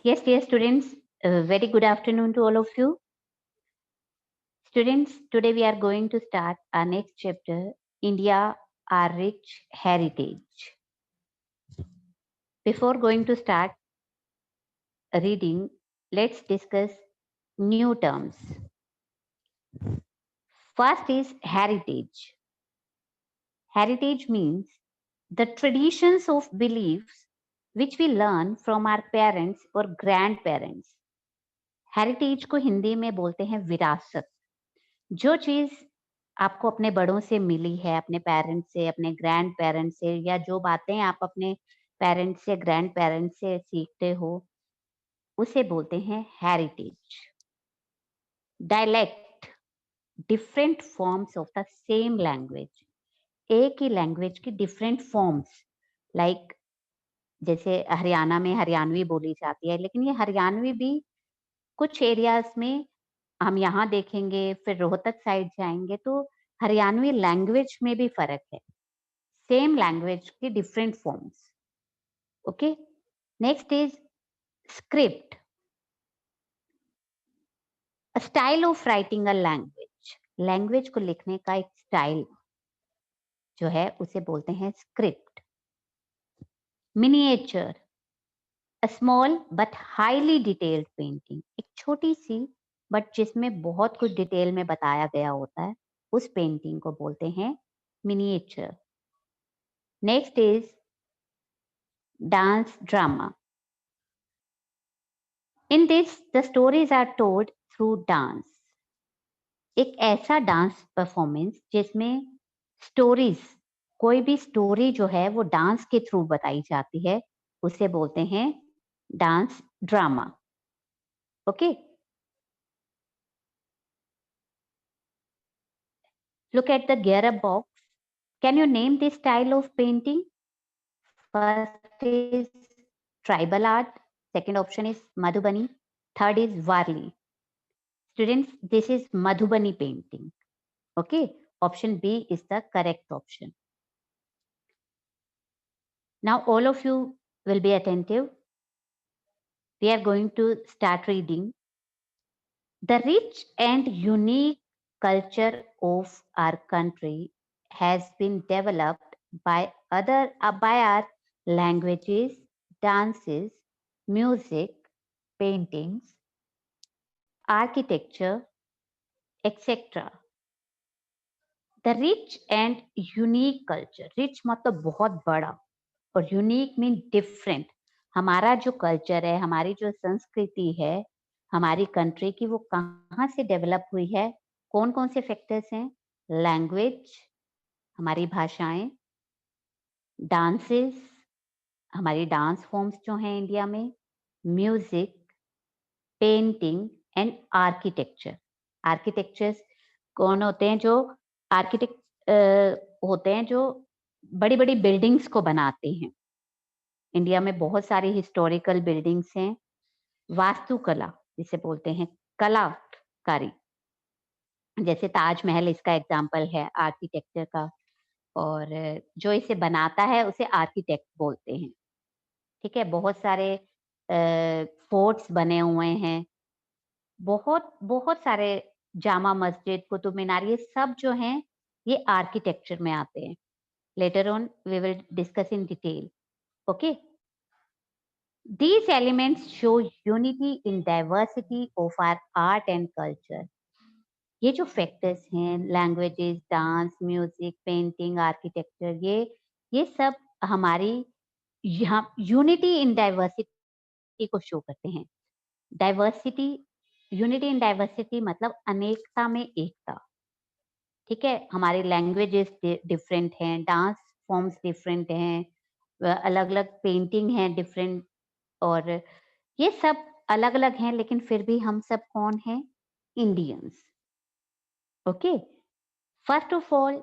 Yes, dear students, very good afternoon to all of you. Students, today we are going to start our next chapter, India, our rich heritage. Before going to start reading, let's discuss new terms. First is heritage. Heritage means the traditions of beliefs which we learn from our parents or grandparents. Heritage को हिंदी में बोलते हैं विरासत. जो चीज आपको अपने बड़ों से मिली है, अपने पेरेंट्स से, अपने ग्रैंड पेरेंट्स से, या जो बातें आप अपने पेरेंट्स से, ग्रैंड पेरेंट्स से सीखते हो, उसे बोलते हैं heritage. Dialect, different forms of the same language. एक ही लैंग्वेज की डिफरेंट फॉर्म्स, लाइक जैसे हरियाणा में हरियाणवी बोली जाती है, लेकिन ये हरियाणवी भी कुछ एरियाज में हम यहाँ देखेंगे, फिर रोहतक साइड जाएंगे तो हरियाणवी लैंग्वेज में भी फर्क है. सेम लैंग्वेज की different forms. Okay, next is script, style of writing a language. Language को लिखने का एक स्टाइल जो है उसे बोलते हैं script. Miniature, a small but highly detailed painting. एक छोटी सी बट जिसमें बहुत कुछ डिटेल में बताया गया होता है, उस पेंटिंग को बोलते हैं miniature. Next is dance drama. In this, the stories are told through dance. एक ऐसा डांस परफॉर्मेंस जिसमें स्टोरीज, कोई भी स्टोरी जो है वो डांस के थ्रू बताई जाती है, उसे बोलते हैं dance drama. Okay, look at the gear box. Can you name this style of painting? First is tribal art, second option is Madhubani, third is Varli. Students, this is Madhubani painting. Okay, option B is the correct option. Now all of you will be attentive. We are going to start reading. The rich and unique culture of our country has been developed by our languages, dances, music, paintings, architecture, etc. The rich and unique culture. Rich मतलब बहुत बड़ा और unique mean different. हमारा जो culture है, हमारी जो संस्कृति है हमारी कंट्री की, वो कहाँ से डेवलप हुई है? कौन कौन से फैक्टर्स हैं? लैंग्वेज, हमारी भाषाएं, डांसेस, हमारी डांस फॉर्म्स जो हैं इंडिया में, music, painting and architecture. Architectures कौन होते हैं? जो आर्किटेक्ट होते हैं जो बड़ी बड़ी बिल्डिंग्स को बनाते हैं. इंडिया में बहुत सारी हिस्टोरिकल बिल्डिंग्स हैं. वास्तुकला जिसे बोलते हैं, कलाकारी, जैसे ताजमहल इसका एग्जाम्पल है आर्किटेक्चर का, और जो इसे बनाता है उसे आर्किटेक्ट बोलते हैं. ठीक है, बहुत सारे फोर्ट्स बने हुए हैं, बहुत बहुत सारे, जामा मस्जिद, कुतुब मीनार, ये सब जो हैं ये आर्किटेक्चर में आते हैं. Later on, we will discuss in detail. Okay. These elements show unity in diversity of our art and culture. ये जो फैक्टर्स हैं, languages, dance, music, painting, architecture, ये सब हमारी यहाँ यूनिटी इन डाइवर्सिटी को शो करते हैं. डाइवर्सिटी, यूनिटी इन डाइवर्सिटी मतलब अनेकता में एकता. ठीक है, हमारी लैंग्वेजेस डिफरेंट हैं, डांस फॉर्म्स डिफरेंट हैं, अलग अलग पेंटिंग हैं डिफरेंट, और ये सब अलग अलग हैं, लेकिन फिर भी हम सब कौन हैं? Indians. Okay, first of all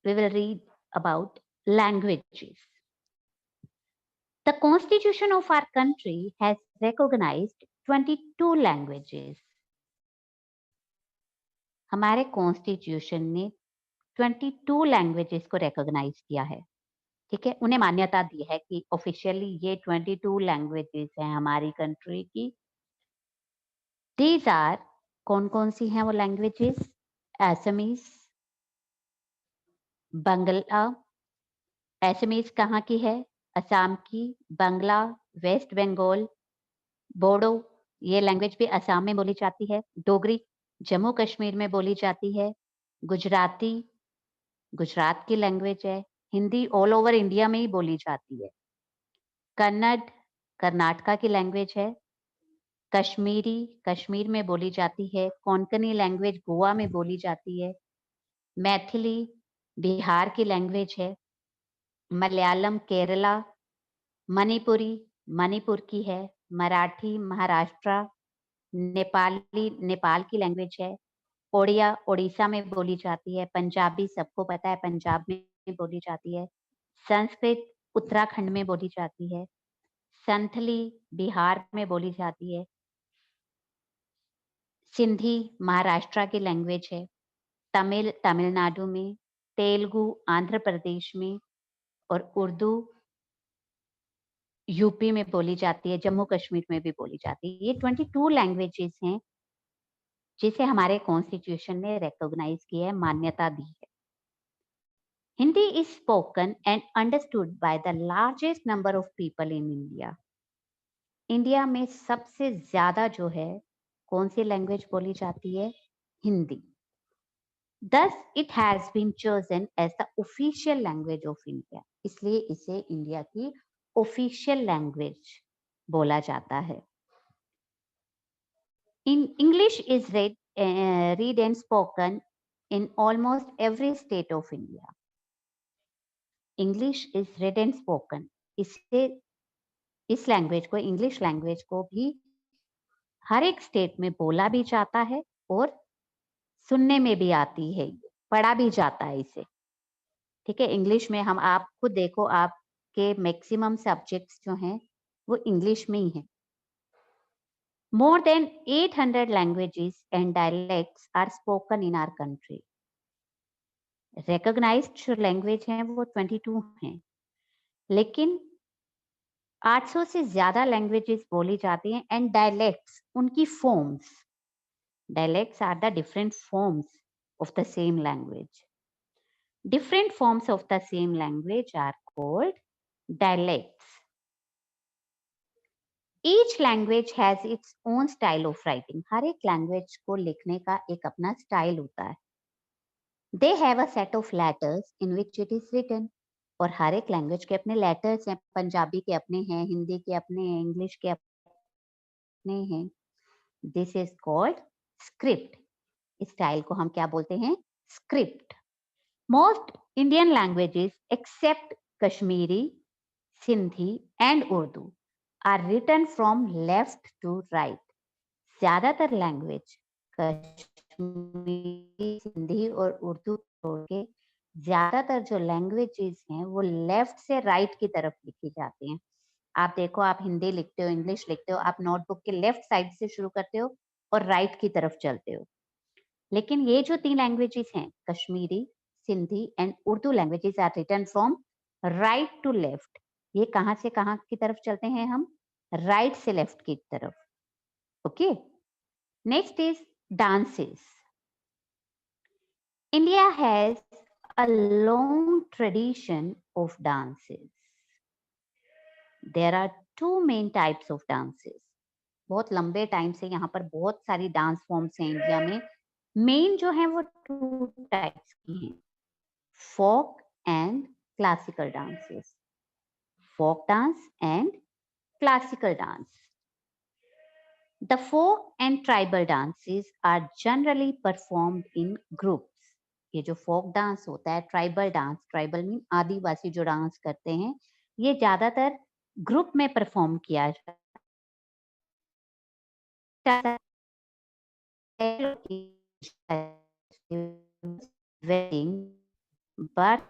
we will read about languages. The constitution of our country has recognised 22 languages. हमारे कॉन्स्टिट्यूशन ने 22 लैंग्वेजेस को रिकॉग्नाइज किया है. ठीक है, उन्हें मान्यता दी है कि ऑफिशियली ये 22 लैंग्वेजेस हैं हमारी कंट्री की। दीज आर, कौन कौन सी हैं वो लैंग्वेजेस? असमीज, बंगला, असमीज कहाँ की है? असम की। बंगला, वेस्ट बंगाल। बोडो, ये लैंग्वेज भी असम में बोली जाती है। डोगरी, जम्मू कश्मीर में बोली जाती है। गुजराती, गुजरात की लैंग्वेज है। हिंदी ऑल ओवर इंडिया में ही बोली जाती है। कन्नड़, कर्नाटका की लैंग्वेज है। कश्मीरी, कश्मीर में बोली जाती है। कोंकणी लैंग्वेज गोवा में बोली जाती है। मैथिली, बिहार की लैंग्वेज है। मलयालम, केरला। मणिपुरी, मणिपुर की है। मराठी, महाराष्ट्र। नेपाली, नेपाल की लैंग्वेज है। ओडिया, उड़ीसा में बोली जाती है। पंजाबी, सबको पता है, पंजाब में बोली जाती है। संस्कृत, उत्तराखंड में बोली जाती है। संथली, बिहार में बोली जाती है। सिंधी, महाराष्ट्र की लैंग्वेज है। तमिल, तमिलनाडु में। तेलुगु, आंध्र प्रदेश में। और उर्दू यूपी में बोली जाती है। जम्मू कश्मीर में भी बोली जाती है। ये 22 लैंग्वेजेस हैं जिसे हमारे कॉन्स्टिट्यूशन ने रिकॉग्नाइज किया है, मान्यता दी है। Hindi is spoken and understood by the largest number of people in India. India में सबसे ज्यादा जो है कौन सी लैंग्वेज बोली जाती है? Hindi. Thus, it has been chosen as the official language of India. इसलिए इसे इंडिया की ऑफिशियल लैंग्वेज बोला जाता है। English is read and spoken in almost every state of India. English is read and spoken. इससे इस लैंग्वेज को, English language को भी हर एक स्टेट में बोला भी जाता है और सुनने में भी आती है, पढ़ा भी जाता है इसे। ठीक है, इंग्लिश में हम, आप खुद देखो, आपके मैक्सिमम सब्जेक्ट्स जो हैं वो इंग्लिश में ही हैं। More than 800 languages and dialects are spoken in our country. Recognized जो लैंग्वेज हैं वो 22 हैं, लेकिन 800 से ज्यादा लैंग्वेजेस बोली जाती हैं। एंड डायलेक्ट्स, उनकी forms, dialects are the different forms of the same language. Different forms of the same language are called dialects. Each language has its own style of writing. हर एक लैंग्वेज को लिखने का एक अपना स्टाइल होता है। They have a set of letters in which it is written. और हर एक लैंग्वेज के अपने लेटर्स हैं। पंजाबी के अपने हैं, हिंदी के अपने हैं, इंग्लिश के अपने हैं। This is called script. इस स्टाइल को हम क्या बोलते हैं? Script. Most Indian languages except Kashmiri, Sindhi and Urdu are written from left to right. ज्यादातर लैंग्वेज कश्मीरी, सिंधी और उर्दू छोड़ के ज्यादातर जो लैंग्वेजेस हैं वो लेफ्ट से राइट की तरफ लिखी जाती हैं। आप देखो, आप हिंदी लिखते हो, इंग्लिश लिखते हो, आप नोटबुक के लेफ्ट साइड से शुरू करते हो और राइट की तरफ चलते हो। लेकिन ये जो 3 लैंग्वेजेस हैं, Kashmiri, Sindhi and Urdu, languages are written from right to left. ये कहाँ से कहाँ की तरफ चलते हैं हम? राइट से लेफ्ट की तरफ। Okay, next is dances. India has a long tradition of dances. There are two main types of dances. बहुत लंबे टाइम से यहाँ पर बहुत सारी डांस फॉर्म्स हैं इंडिया में। मेन जो है वो 2 टाइप्स की हैं, folk and classical dances. Folk dance and classical dance. The folk and tribal dances are generally performed in groups. ये जो फोक डांस होता है, ट्राइबल डांस, ट्राइबल मीन आदिवासी जो डांस करते हैं, ये ज्यादातर ग्रुप में परफॉर्म किया जाता है। wedding, birth,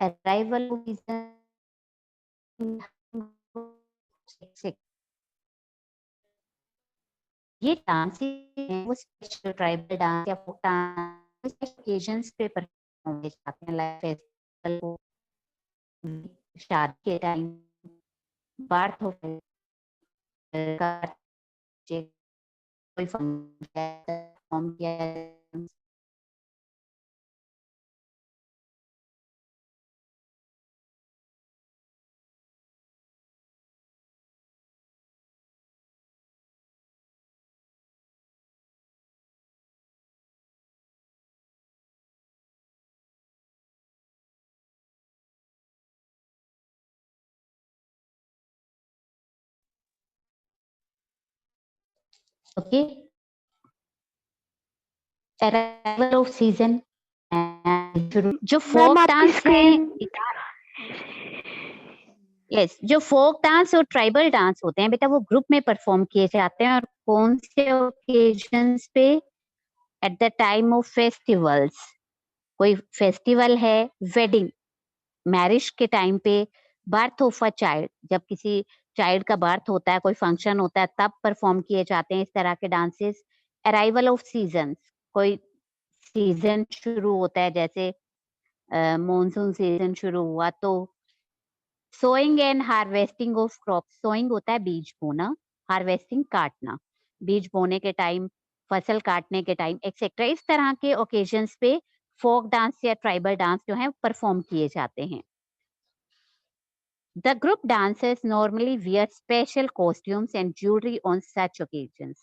arrival, ये डांसेस हैं वो स्पेशल ट्राइबल डांस या फोक डांस ओकेजन्स पे परफॉर्म किए जाते हैं, लाइक फेस्टिवल, शादी के टाइम, बर्थ ऑफ का कोई फंक्शन किया। ओके, अराइवल ऑफ सीजन, जो मैम फोक आपकी डांस है, स्क्रीन यस, जो फोक डांस और ट्राइबल डांस होते हैं बेटा, वो ग्रुप में परफॉर्म किए जाते हैं। और कौन से ओकेजन्स पे? At the time of festivals, कोई फेस्टिवल है, वेडिंग, मैरिज के टाइम पे, बर्थ ऑफ अ चाइल्ड, जब किसी चाइल्ड का बर्थ होता है, कोई फंक्शन होता है, तब परफॉर्म किए जाते हैं इस तरह के डांसेस। अराइवल ऑफ सीजन, कोई सीजन शुरू होता है, जैसे मॉनसून सीजन शुरू हुआ तो। Sowing and harvesting of crop, sowing होता है बीज बोना, हार्वेस्टिंग काटना, बीज बोने के टाइम, फसल काटने के टाइम, एक्सेट्रा। इस तरह के ओकेजन्स पे फोक डांस या ट्राइबल डांस जो है परफॉर्म किए जाते हैं। The group dancers normally wear special costumes and jewelry on such occasions.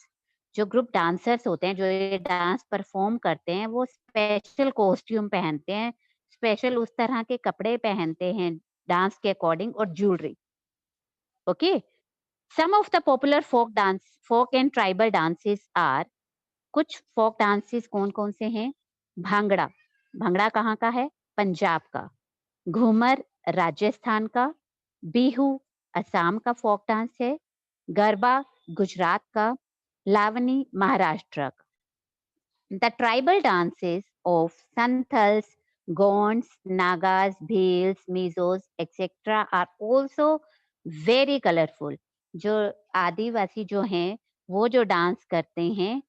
जो ग्रुप डांसर्स होते हैं, जो ये डांस परफॉर्म करते हैं, वो स्पेशल कॉस्ट्यूम पहनते हैं, स्पेशल उस तरह के कपड़े पहनते हैं डांस के अकॉर्डिंग, और jewellery. Okay, some of the popular folk and tribal dances are, कुछ फोक डांसेस कौन कौन से हैं? भांगड़ा, भांगड़ा कहाँ का है? पंजाब का। घूमर राजस्थान का। बिहू असम का फोक डांस है। गरबा गुजरात का। लावनी महाराष्ट्र का। The tribal dances of Santals, Gonds, Nagas, Bhils, Mizos, etc. are also very colorful. जो आदिवासी जो हैं, वो जो डांस करते हैं,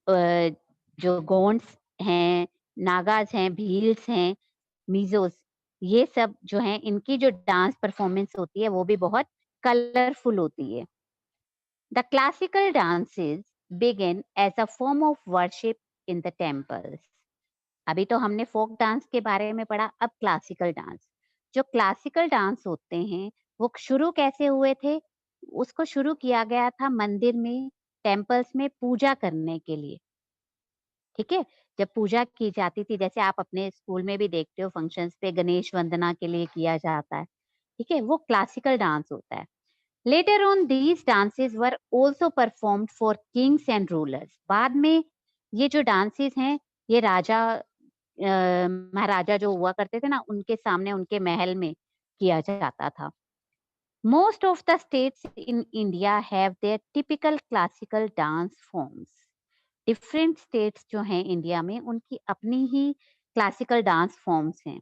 जो गोंड्स हैं, नागाज हैं, भील्स हैं, मीजोस, ये सब जो हैं, इनकी जो डांस परफॉर्मेंस होती है वो भी बहुत कलरफुल होती है। The classical dances begin as a form of worship in the temples. अभी तो हमने फोक डांस के बारे में पढ़ा, अब क्लासिकल डांस। जो क्लासिकल डांस होते हैं, वो शुरू कैसे हुए थे? उसको शुरू किया गया था मंदिर में, टेम्पल्स में पूजा करने के लिए। ठीक है, जब पूजा की जाती थी, जैसे आप अपने स्कूल में भी देखते हो फंक्शंस पे, गणेश वंदना के लिए किया जाता है। ठीक है, वो क्लासिकल डांस होता है। Later on, these dances were also performed for kings and rulers. बाद में ये जो डांसेस हैं, ये राजा महाराजा जो हुआ करते थे ना, उनके सामने, उनके महल में किया जाता था। Most of the states in India have their typical classical dance forms. Different states जो हैं इंडिया में, उनकी अपनी ही क्लासिकल डांस फॉर्म्स हैं।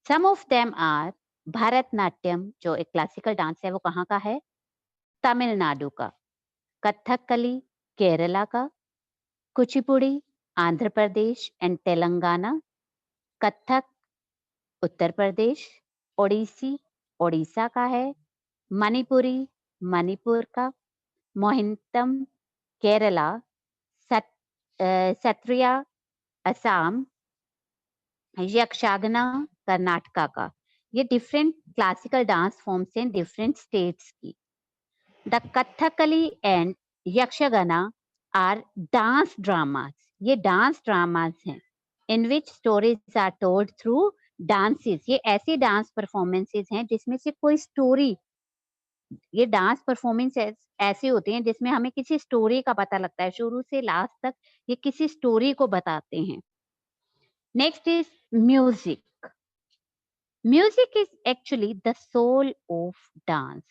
Some of them are Bharatanatyam, जो एक क्लासिकल डांस है, वो कहाँ का है? तमिलनाडु का। कथकली केरला का। कुचिपुड़ी आंध्र प्रदेश एंड तेलंगाना। कथक उत्तर प्रदेश। ओडिसी ओडिशा का है। मणिपुरी मणिपुर का। मोहिनीअट्टम केरला। सत्रिया असम। यक्षगाना कर्नाटका का। ये डिफरेंट क्लासिकल डांस फॉर्म्स हैं डिफरेंट स्टेट्स की। The Kathakali and Yakshagana are dance dramas, ये डांस ड्रामास हैं, in which stories are told through dances. ये ऐसी डांस परफॉर्मेंसेस हैं जिसमें से कोई स्टोरी, ये डांस परफॉर्मेंस ऐसी होती हैं जिसमें हमें किसी स्टोरी का पता लगता है, शुरू से लास्ट तक ये किसी स्टोरी को बताते हैं। Next is music. Music is actually the soul of dance.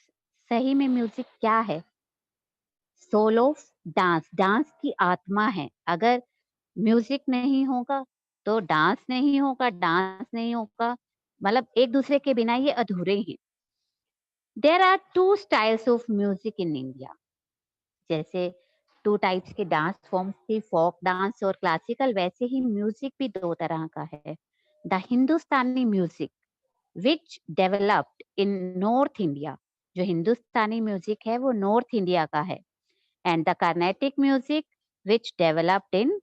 सही में म्यूजिक क्या है? सोल ऑफ डांस, डांस की आत्मा है। अगर म्यूजिक नहीं होगा तो डांस नहीं होगा, डांस नहीं होगा, मतलब एक दूसरे के बिना ये अधूरे हैं। There are two styles of music in India. जैसे टू टाइप्स के डांस फॉर्म्स थी, फोक डांस और क्लासिकल, वैसे ही म्यूजिक भी दो तरह का है। The Hindustani music which developed in north India. जो हिंदुस्तानी म्यूजिक है वो नॉर्थ इंडिया का है। And the Carnatic music which developed in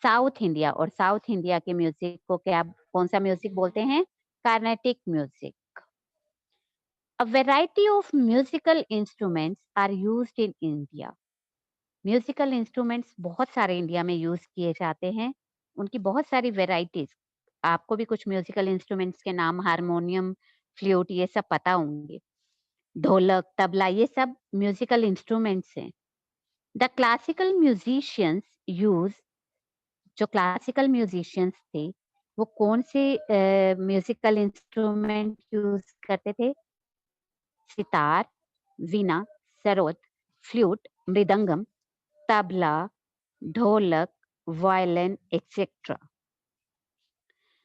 south India. और साउथ इंडिया के म्यूजिक को क्या, कौन सा म्यूजिक बोलते हैं? Carnatic music. A variety of musical instruments are used in India. Musical instruments बहुत सारे इंडिया में यूज किए जाते हैं, उनकी बहुत सारी वेराइटीज। आपको भी कुछ म्यूजिकल इंस्ट्रूमेंट्स के नाम, हारमोनियम, फ्लूट, ये सब पता होंगे। ढोलक, तबला, ये सब म्यूजिकल इंस्ट्रूमेंट्स हैं। द क्लासिकल म्यूजिशियंस यूज, जो क्लासिकल म्यूजिशियंस थे वो कौन से म्यूजिकल इंस्ट्रूमेंट यूज करते थे? सितार, वीणा, सरोद, फ्लूट, मृदंगम, तबला, ढोलक, violin, etcetera.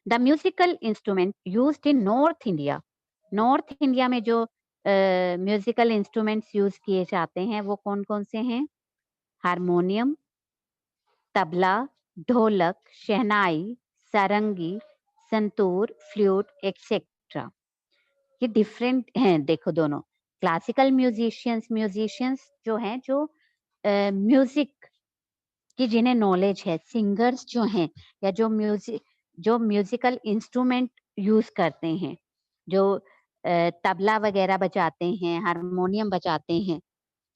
The musical instrument used in north India. North India में जो म्यूजिकल इंस्ट्रूमेंट्स यूज किए जाते हैं वो कौन कौन से हैं? हारमोनियम, तबला, ढोलक, शहनाई, सारंगी, संतूर, फ्लूट, एक्सेट्रा। ये डिफरेंट हैं, देखो दोनों। क्लासिकल म्यूजिशियंस जो हैं, जो म्यूजिक की जिन्हें नॉलेज है, सिंगर्स जो हैं, या जो म्यूजिकल इंस्ट्रूमेंट यूज करते हैं, जो तबला वगैरह बजाते हैं, हारमोनियम बजाते हैं,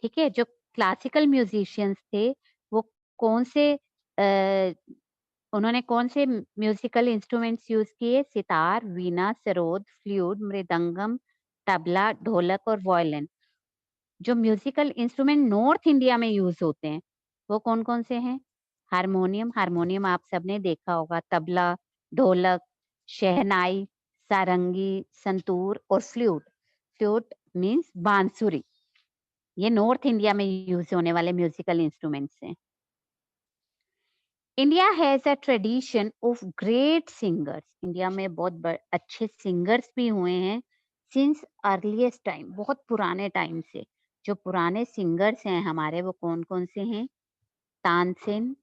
ठीक है। जो क्लासिकल म्यूजिशियंस थे वो कौन से उन्होंने कौन से म्यूजिकल इंस्ट्रूमेंट्स यूज किए? सितार, वीणा, सरोद, फ्लूट, मृदंगम, तबला, ढोलक और वायलिन। जो म्यूजिकल इंस्ट्रूमेंट नॉर्थ इंडिया में यूज होते हैं वो कौन कौन से हैं? हारमोनियम, हारमोनियम आप सबने देखा होगा। तबला, ढोलक, शहनाई, सारंगी, संतूर और फ्लूट। फ्लूट मीन्स बांसुरी। ये नॉर्थ इंडिया में यूज होने वाले म्यूजिकल इंस्ट्रूमेंट्स हैं। India has a tradition of great singers. India में बहुत अच्छे सिंगर्स भी हुए हैं सिंस अर्लीस्ट टाइम, बहुत पुराने टाइम से। जो पुराने सिंगर्स हैं हमारे वो कौन कौन से हैं? Tansen,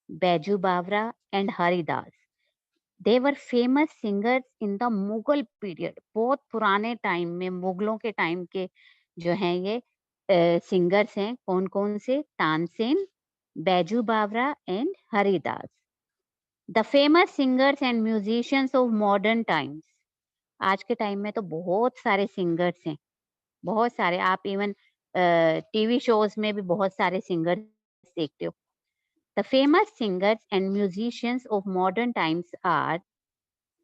Baiju Bawra and Haridas. They were famous singers in the Mughal period. बहुत पुराने टाइम में, मुगलों के टाइम के जो हैं ये सिंगर्स हैं। कौन कौन से? Tansen, Baiju Bawra and Haridas. The famous singers and musicians of modern times. आज के टाइम में तो बहुत सारे सिंगर्स हैं, बहुत सारे। आप इवन टीवी शोज में भी बहुत सारे सिंगर्स देखते हो। The famous singers and musicians of modern times are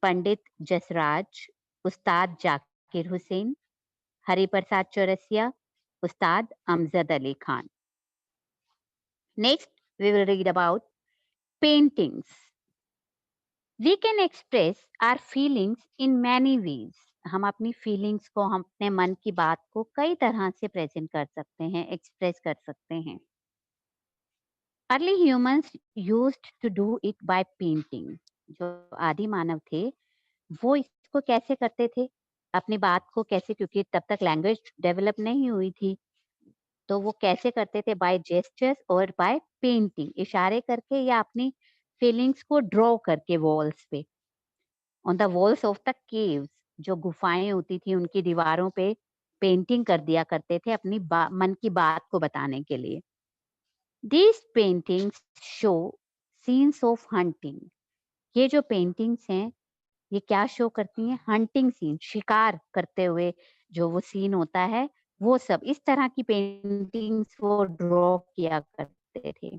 Pandit Jasraj, Ustad Zakir Hussain, Hariprasad Chaurasia, Ustad Amjad Ali Khan. Next we will read about paintings. We can express our feelings in many ways. हम अपनी फीलिंग्स को, हम अपने मन की बात को कई तरह से प्रेजेंट कर सकते हैं, एक्सप्रेस कर सकते हैं। Early humans used to do it by painting. जो आदि मानव थे वो इसको कैसे करते थे? अपनी बात को कैसे, क्योंकि तब तक लैंग्वेज डेवलप नहीं हुई थी, तो वो कैसे करते थे? बाय जेस्चर्स और बाय पेंटिंग, इशारे करके या अपनी फीलिंग्स को ड्रॉ करके वॉल्स पे। On the walls of the caves, जो गुफाएं होती थी उनकी दीवारों पे पेंटिंग कर दिया करते थे अपनी मन की बात को बताने के लिए। These paintings show scenes of hunting. ये जो पेंटिंग्स हैं ये क्या शो करती हैं? हंटिंग सीन, शिकार करते हुए जो वो सीन होता है, वो सब इस तरह की पेंटिंग्स वो ड्रॉ किया करते थे।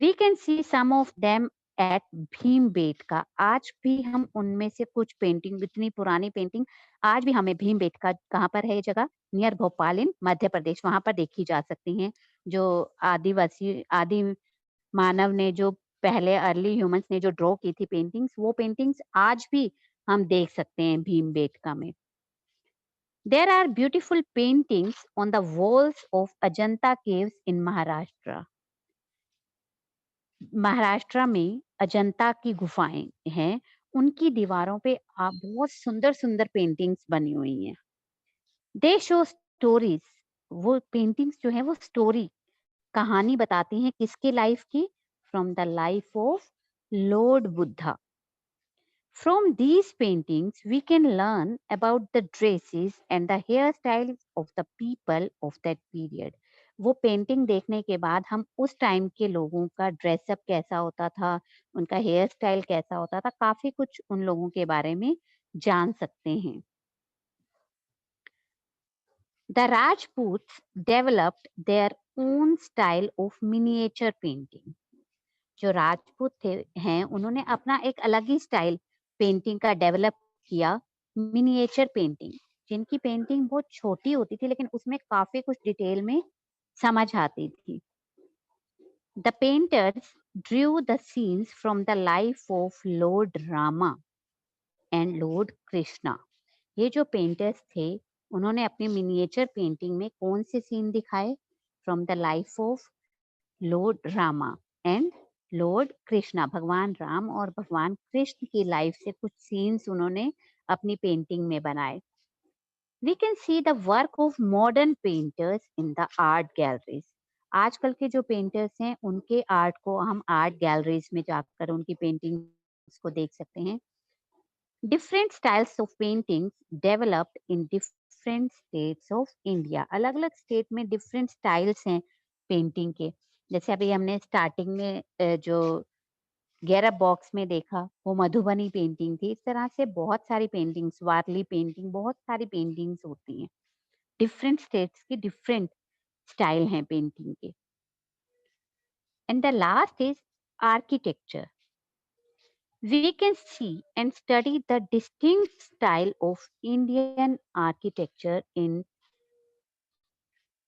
We can see some of them at Bhimbetka. आज भी हम उनमें से कुछ पेंटिंग, इतनी पुरानी पेंटिंग आज भी हमें भीमबेटका, कहाँ पर है ये जगह? नियर भोपाल इन मध्य प्रदेश, वहां पर देखी जा सकती हैं। जो आदि मानव ने, जो पहले अर्ली ह्यूमंस ने जो ड्रॉ की थी पेंटिंग्स, वो पेंटिंग्स आज भी हम देख सकते हैं भीमबेटका में। There are beautiful paintings on the walls of Ajanta caves in Maharashtra. Maharashtra में अजंता की गुफाएं हैं, उनकी दीवारों पे आप बहुत सुंदर सुंदर पेंटिंग्स बनी हुई हैं। दे शो स्टोरीज। वो पेंटिंग्स जो है वो स्टोरी, कहानी बताती हैं। किसके लाइफ की? From the life of Lord Buddha. From these paintings, we can learn about the dresses and the hairstyles of the people of that period. वो पेंटिंग देखने के बाद हम उस टाइम के लोगों का ड्रेसअप कैसा होता था, उनका हेयर स्टाइल कैसा होता था, काफी कुछ उन लोगों के बारे में जान सकते हैं। The Rajputs developed their own style of miniature painting. जो राजपूत थे हैं उन्होंने अपना एक अलग ही स्टाइल पेंटिंग का डेवलप किया, मिनिएचर पेंटिंग, जिनकी पेंटिंग बहुत छोटी होती थी लेकिन उसमें काफी कुछ डिटेल में समझ आती थी। The painters Drew the scenes from the life of Lord Rama and Lord Krishna. ये जो पेंटर्स थे उन्होंने अपनी मिनिएचर पेंटिंग में कौन से सीन दिखाए? From the life of Lord Rama and Lord Krishna, भगवान राम और भगवान कृष्ण की लाइफ से कुछ सीन्स उन्होंने अपनी पेंटिंग में बनाए। We can see the work of modern painters in the art galleries. आजकल के जो पेंटर्स हैं उनके आर्ट को हम आर्ट गैलरीज में जाकर उनकी पेंटिंग्स को देख सकते हैं। Different styles of paintings developed in different states of India. अलग अलग स्टेट में डिफरेंट स्टाइल्स हैं पेंटिंग के। जैसे अभी हमने स्टार्टिंग में जो गेरा बॉक्स में देखा वो मधुबनी पेंटिंग थी। इस तरह से बहुत सारी पेंटिंग्स, वारली पेंटिंग, बहुत सारी पेंटिंग्स होती हैं। डिफरेंट स्टेट्स की डिफरेंट स्टाइल हैं पेंटिंग के। And the last is architecture. We can see and study the distinct style of Indian architecture in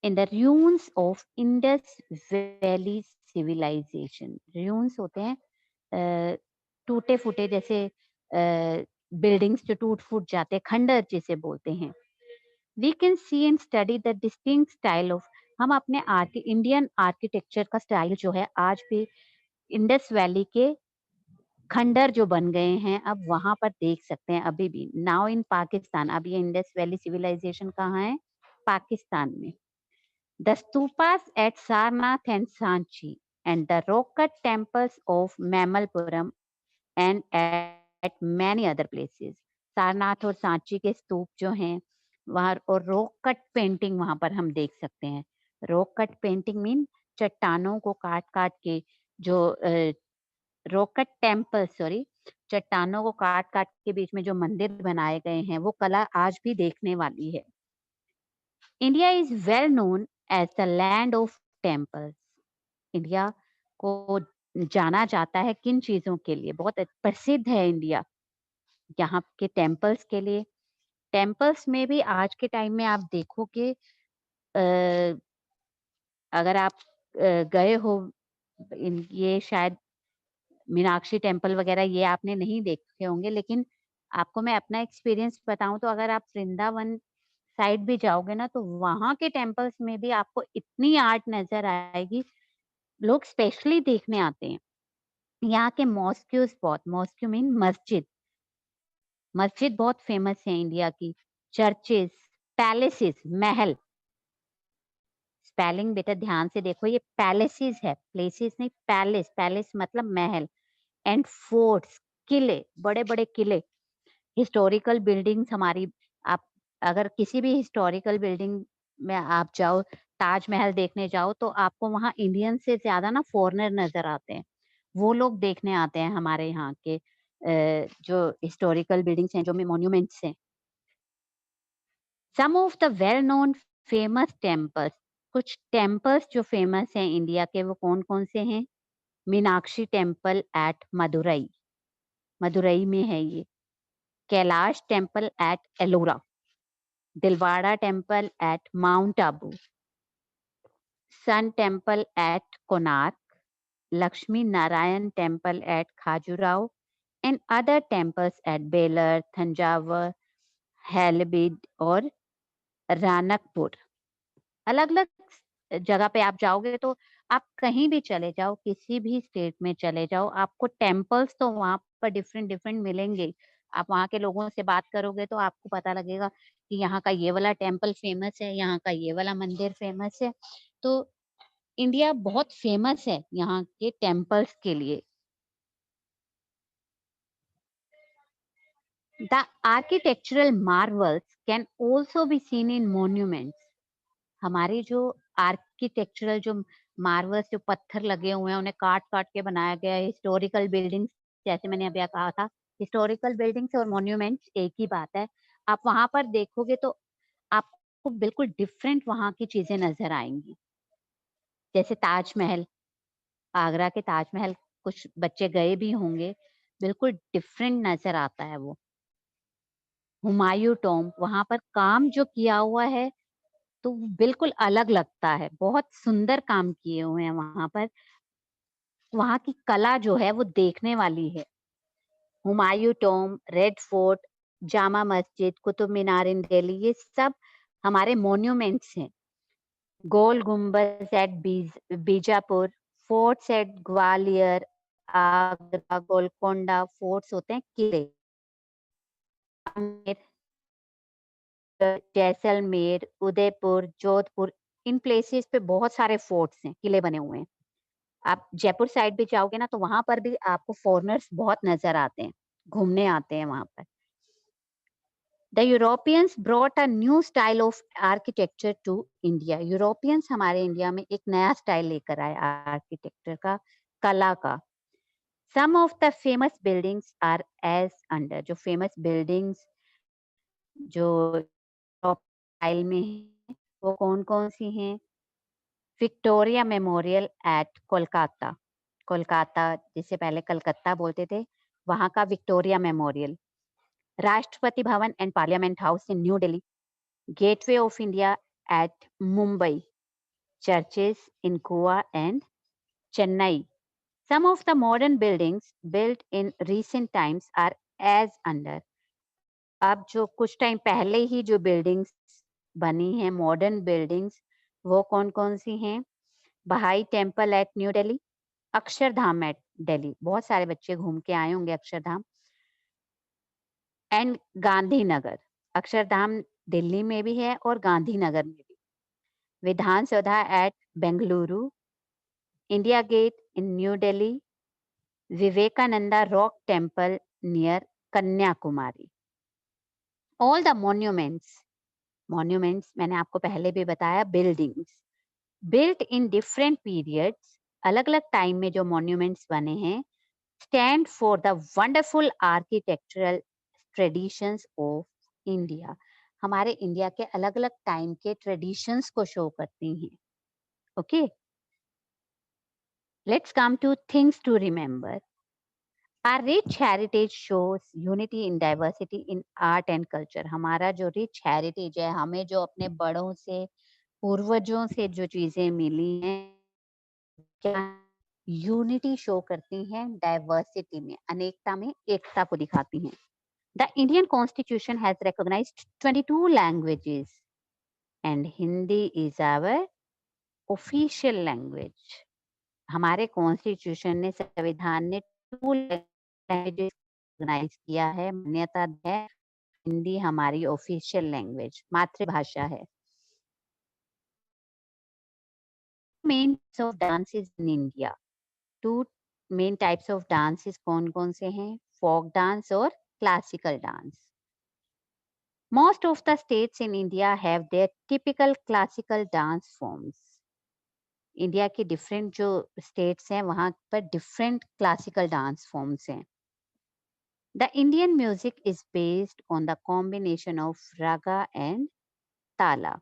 the ruins of Indus Valley civilization. Ruins होते हैं टूटे फूटे जैसे बिल्डिंग्स जो टूट फूट जाते हैं, खंडर जिसे बोलते हैं। We can see and study the distinct style of, हम अपने इंडियन आर्किटेक्चर का स्टाइल जो है आज भी इंडस वैली के खंडर जो बन गए हैं अब वहां पर देख सकते हैं अभी भी। नाउ इन पाकिस्तान, अब ये इंडस वैली सिविलाइजेशन कहाँ है? पाकिस्तान में। The stupas at Sarnath and Sanchi and the rock cut temples of Mamalpuram and at many other places. Sarnath और सांची के स्तूप जो हैं वहाँ, और रॉक कट पेंटिंग वहां पर हम देख सकते हैं। रॉक कट पेंटिंग मीन चट्टानों को काट काट के जो रॉक कट टेम्पल, सॉरी, चट्टानों को काट काट के बीच में जो मंदिर बनाए गए हैं वो कला आज भी देखने वाली है। India is well known as the land of temples. India को जाना जाता है किन चीजों के लिए? बहुत प्रसिद्ध है इंडिया यहाँ के टेम्पल्स के लिए। टेम्पल्स में भी आज के टाइम में आप देखोगे, अगर आप गए हो ये शायद मीनाक्षी टेम्पल वगैरह ये आपने नहीं देखे होंगे, लेकिन आपको मैं अपना एक्सपीरियंस बताऊं तो अगर आप वृंदावन साइड भी जाओगे ना तो वहां के टेम्पल्स में भी आपको इतनी आर्ट नजर आएगी। लोग स्पेशली देखने आते हैं। यहाँ के मॉस्क्यूज बहुत, मॉस्क्यू मीन मस्जिद, मस्जिद बहुत फेमस है इंडिया की। चर्चेस, पैलेसेस, महल, स्पेलिंग बेटा ध्यान से देखो, ये पैलेसेस है, प्लेसेस नहीं, पैलेस, पैलेस मतलब महल। एंड फोर्ट्स, किले, बड़े बड़े किले, हिस्टोरिकल बिल्डिंग्स हमारी। आप अगर किसी भी हिस्टोरिकल बिल्डिंग में आप जाओ, ताजमहल देखने जाओ तो आपको वहाँ इंडियन से ज्यादा ना फॉरेनर नजर आते हैं। वो लोग देखने आते हैं हमारे यहाँ के जो हिस्टोरिकल बिल्डिंग्स हैं, जो मॉन्यूमेंट्स हैं। Some of the well known famous temples, कुछ टेम्पल्स जो फेमस हैं इंडिया के वो कौन कौन से हैं? मीनाक्षी टेम्पल एट मदुरई, मदुरई में है ये। Kailash temple at Ellora, Dilwara temple at Mount Abu, sun temple at Konark, Lakshmi Narayan temple at Khajuraho and other temples at Belur, Thanjavur, Halebid और रानकपुर। अलग अलग जगह पे आप जाओगे तो आप कहीं भी चले जाओ, किसी भी स्टेट में चले जाओ, आपको टेम्पल्स तो वहां पर डिफरेंट डिफरेंट मिलेंगे। आप वहाँ के लोगों से बात करोगे तो आपको पता लगेगा कि यहाँ का ये वाला टेम्पल फेमस है, यहाँ का ये वाला मंदिर फेमस है। तो इंडिया बहुत फेमस है यहाँ के टेम्पल्स के लिए। The architectural marvels can also be seen in monuments. हमारे जो आर्किटेक्चरल जो मार्वल्स जो पत्थर लगे हुए हैं उन्हें काट काट के बनाया गया है, हिस्टोरिकल बिल्डिंग्स, जैसे मैंने अभी कहा था, हिस्टोरिकल बिल्डिंग्स और मॉन्यूमेंट्स एक ही बात है। आप वहां पर देखोगे तो आपको बिल्कुल डिफरेंट वहां की चीजें नजर आएंगी। जैसे ताजमहल, आगरा के ताजमहल, कुछ बच्चे गए भी होंगे, बिल्कुल डिफरेंट नजर आता है वो। हुमायूं टॉम्ब, वहां पर काम जो किया हुआ है तो वो बिल्कुल अलग लगता है, बहुत सुंदर काम किए हुए हैं वहां पर। वहां की कला जो है वो देखने वाली है। Humayun tomb, red fort, Jama Masjid, Qutub Minar इन दिल्ली, ये सब हमारे मॉन्यूमेंट्स हैं। Gol Gumbaz at Bijapur, forts at Gwalior, Agra, Golconda, forts होते हैं किले। आमेर, जैसलमेर, उदयपुर, जोधपुर, इन प्लेसेस पे बहुत सारे फोर्ट्स हैं, किले बने हुए हैं। आप जयपुर साइड भी जाओगे ना तो वहां पर भी आपको फॉरेनर्स बहुत नजर आते हैं, घूमने आते हैं वहां पर। The Europeans brought a new style of architecture to India. Europeans हमारे इंडिया में एक नया स्टाइल लेकर आए आर्किटेक्चर का, कला का। Some of the famous buildings are as under. जो फेमस बिल्डिंग्स जो स्टाइल में है वो कौन कौन सी हैं? Victoria Memorial at Kolkata, Kolkata जिसे पहले कलकत्ता बोलते थे, वहां का Victoria memorial. Rashtrapati Bhavan and parliament house in New Delhi, gateway of India at Mumbai, churches in Goa and Chennai. Some of the modern buildings built in recent times are as under। अब जो कुछ टाइम पहले ही जो बिल्डिंग्स बनी हैं, मॉडर्न बिल्डिंग्स, वो कौन कौन सी हैं? Bahai temple at New Delhi, Akshardham at Delhi, बहुत सारे बच्चे घूम के आए होंगे अक्षरधाम। एंड गांधीनगर, अक्षरधाम दिल्ली में भी है और गांधीनगर में भी। Vidhana Soudha at Bengaluru, India Gate in New Delhi, Vivekananda rock temple near Kanyakumari. All the monuments, monuments मैंने आपको पहले भी बताया, buildings built in different periods, अलग अलग टाइम में जो मॉन्यूमेंट्स बने हैं, stand for the wonderful architectural traditions of India. हमारे इंडिया के अलग अलग टाइम के ट्रेडिशंस को शो करती हैं। Okay, let's come to things to remember. Our rich heritage shows unity in diversity in art and culture। हमारा जो रिच हेरिटेज है, हमें जो अपने बड़ों से, पूर्वजों से जो चीजें मिली हैं, क्या यूनिटी शो करती हैं, डाइवर्सिटी में, अनेकता में एकता को दिखाती हैं। The Indian constitution has recognised 22 languages and Hindi is our official language. हमारे कॉन्स्टिट्यूशन ने, संविधान ने 2 लैंग्वेजेस रिकॉग्नाइज किया है, मान्यता है। हिंदी हमारी ऑफिशियल लैंग्वेज, मातृभाषा है। Main types of dances in India, 2 main types of dances कौन कौन से हैं? फोक डांस और classical dance. Most of the states in India have their typical classical dance forms। India के डिफरेंट जो स्टेट्स हैं वहां पर डिफरेंट क्लासिकल डांस फॉर्म्स हैं। The Indian music is based on the combination of Raga and ताला।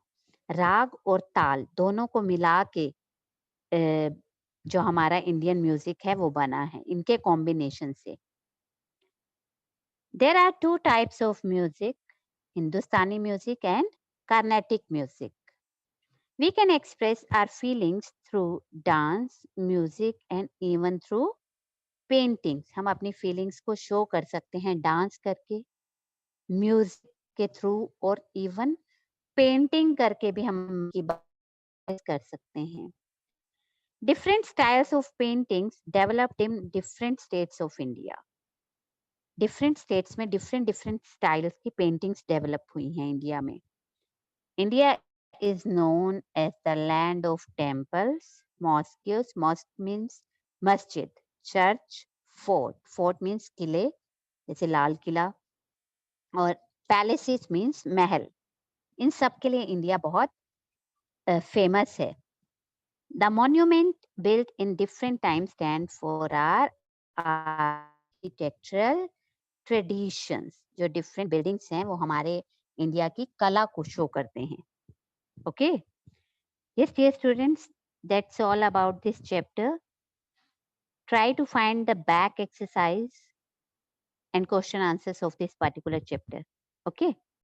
राग और ताल दोनों को मिला के जो हमारा इंडियन म्यूजिक है वो बना है, इनके कॉम्बिनेशन से। There are 2 types of music, Hindustani music and Carnatic music. We can express our feelings through dance, music and even through paintings। हम अपनी फीलिंग्स को शो कर सकते हैं डांस करके, म्यूजिक के थ्रू और इवन पेंटिंग करके भी हम की बात कर सकते हैं। Different styles of paintings developed in different states of India. Different states में डिफरेंट डिफरेंट स्टाइल्स की पेंटिंग्स डेवलप हुई हैं इंडिया में। India is known as the land of temples, mosques, mosque means masjid, church, fort, fort means किले, जैसे लाल किला, और palaces means महल, इन सब के लिए इंडिया बहुत फेमस है। The monument built in different times stand for our architectural traditions. जो different buildings हैं वो हमारे इंडिया की कला को शो करते हैं। Okay, yes dear students, that's all about this chapter. Try to find the back exercise and question answers of this particular chapter. Okay.